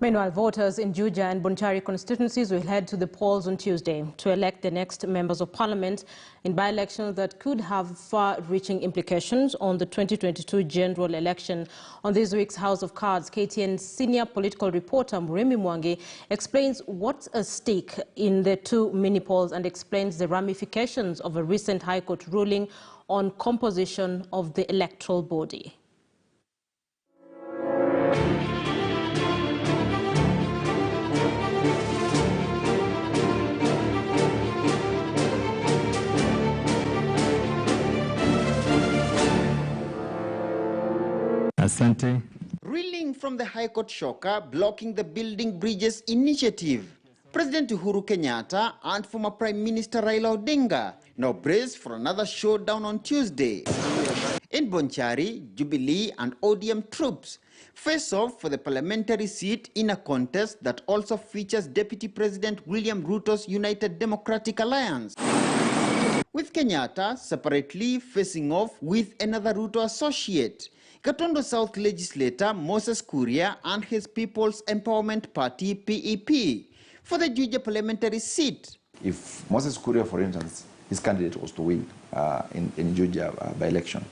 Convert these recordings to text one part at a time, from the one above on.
Meanwhile, voters in Juja and Bonchari constituencies will head to the polls on Tuesday to elect the next members of parliament in by-elections that could have far-reaching implications on the 2022 general election. On this week's House of Cards, KTN senior political reporter Muremi Mwangi explains what's at stake in the two mini-polls and explains the ramifications of a recent High Court ruling on composition of the electoral body. Asante. Ruling from the High Court shocker blocking the Building Bridges initiative. President Uhuru Kenyatta and former Prime Minister Raila Odinga now brace for another showdown on Tuesday. In Bonchari, Jubilee and ODM troops face off for the parliamentary seat in a contest that also features Deputy President William Ruto's United Democratic Alliance, with Kenyatta separately facing off with another Ruto associate, Gatondo South legislator Moses Kuria and his People's Empowerment Party PEP for the Juja parliamentary seat. If Moses Kuria, for instance, his candidate was to win in Juja by-election,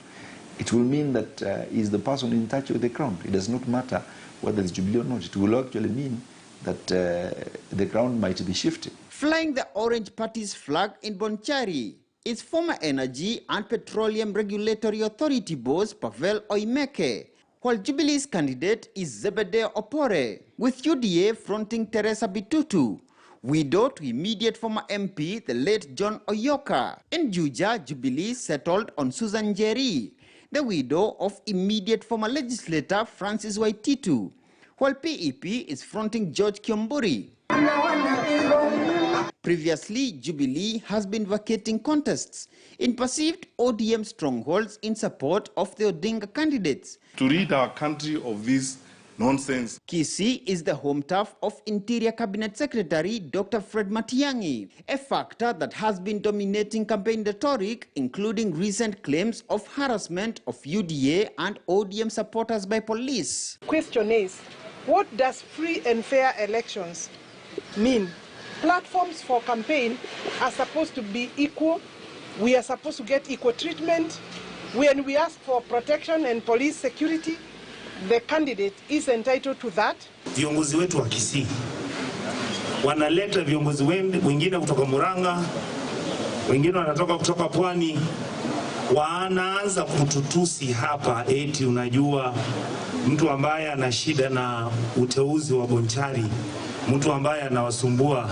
it will mean that he's the person in touch with the crown. It does not matter whether it's Jubilee or not. It will actually mean that the crown might be shifted. Flying the Orange Party's flag in Bonchari is former Energy and Petroleum Regulatory Authority boss Pavel Oimeke, while Jubilee's candidate is Zebedeo Opore, with UDA fronting Teresa Bitutu, widow to immediate former MP, the late John Oyoka. In Juja, Jubilee settled on Susan Njeri, the widow of immediate former legislator Francis Waititu, while PEP is fronting George Kiomburi. Previously, Jubilee has been vacating contests in perceived ODM strongholds in support of the Odinga candidates. To rid our country of this nonsense. Kisii is the home turf of Interior Cabinet Secretary Dr. Fred Matiang'i, a factor that has been dominating campaign rhetoric, including recent claims of harassment of UDA and ODM supporters by police. Question is, what does free and fair elections mean? Platforms for campaign are supposed to be equal. We are supposed to get equal treatment. When we ask for protection and police security, the candidate is entitled to that. Viongozi wetu wa Kisii wanaleta viongozi wengine kutoka Murang'a, wengine wanatoka kutoka Pwani, wanaanza kututusi hapa eti unajua mtu ambaye ana shida na uteuzi wa Bonchari, mtu ambaye anawasumbua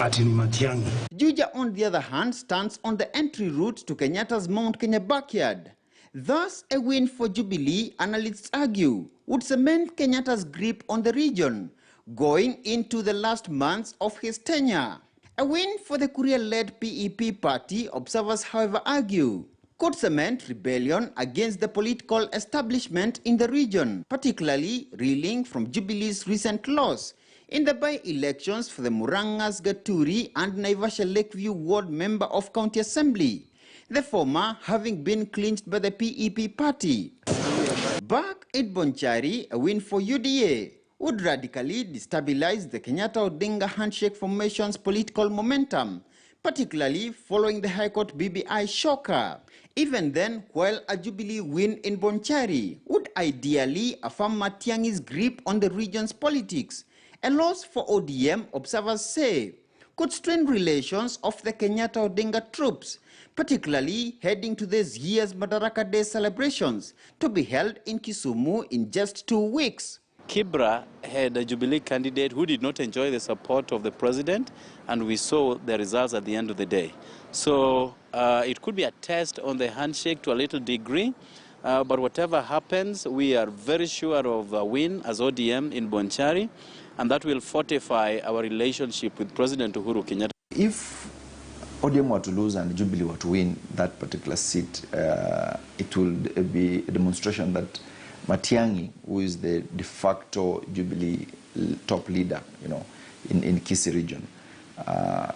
ati ni Matiang'i. Juja, on the other hand, stands on the entry route to Kenyatta's Mount Kenya backyard. Thus, a win for Jubilee, analysts argue, would cement Kenyatta's grip on the region, going into the last months of his tenure. A win for the Kuria-led PEP party, observers however argue, could cement rebellion against the political establishment in the region, particularly reeling from Jubilee's recent loss in the by-elections for the Murangas Gaturi and Naivasha Lakeview ward member of County Assembly, the former having been clinched by the PEP party. Back in Bonchari, a win for UDA would radically destabilize the Kenyatta-Odinga handshake formation's political momentum, particularly following the High Court BBI shocker. Even then, while a Jubilee win in Bonchari would ideally affirm Matiang'i's grip on the region's politics, a loss for ODM, observers say, could strain relations of the Kenyatta-Odinga troops, particularly heading to this year's Madaraka Day celebrations to be held in Kisumu in just 2 weeks. Kibra had a Jubilee candidate who did not enjoy the support of the president, and we saw the results at the end of the day. So it could be a test on the handshake to a little degree, but whatever happens, we are very sure of a win as ODM in Bonchari, and that will fortify our relationship with President Uhuru Kenyatta. If ODM were to lose and Jubilee were to win that particular seat, it will be a demonstration that Matiang'i, who is the de facto Jubilee top leader, in Kisii region,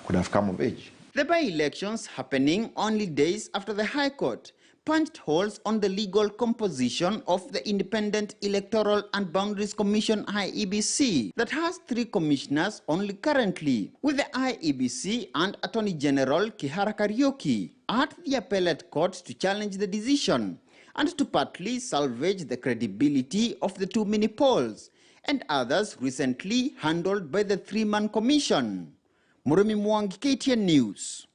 could have come of age. The by-elections happening only days after the High Court punched holes on the legal composition of the Independent Electoral and Boundaries Commission IEBC that has 3 commissioners only currently, with the IEBC and Attorney General Kihara Kariuki at the appellate court to challenge the decision and to partly salvage the credibility of the 2 mini polls and others recently handled by the 3-man commission. Murumi Mwangi, KTN News.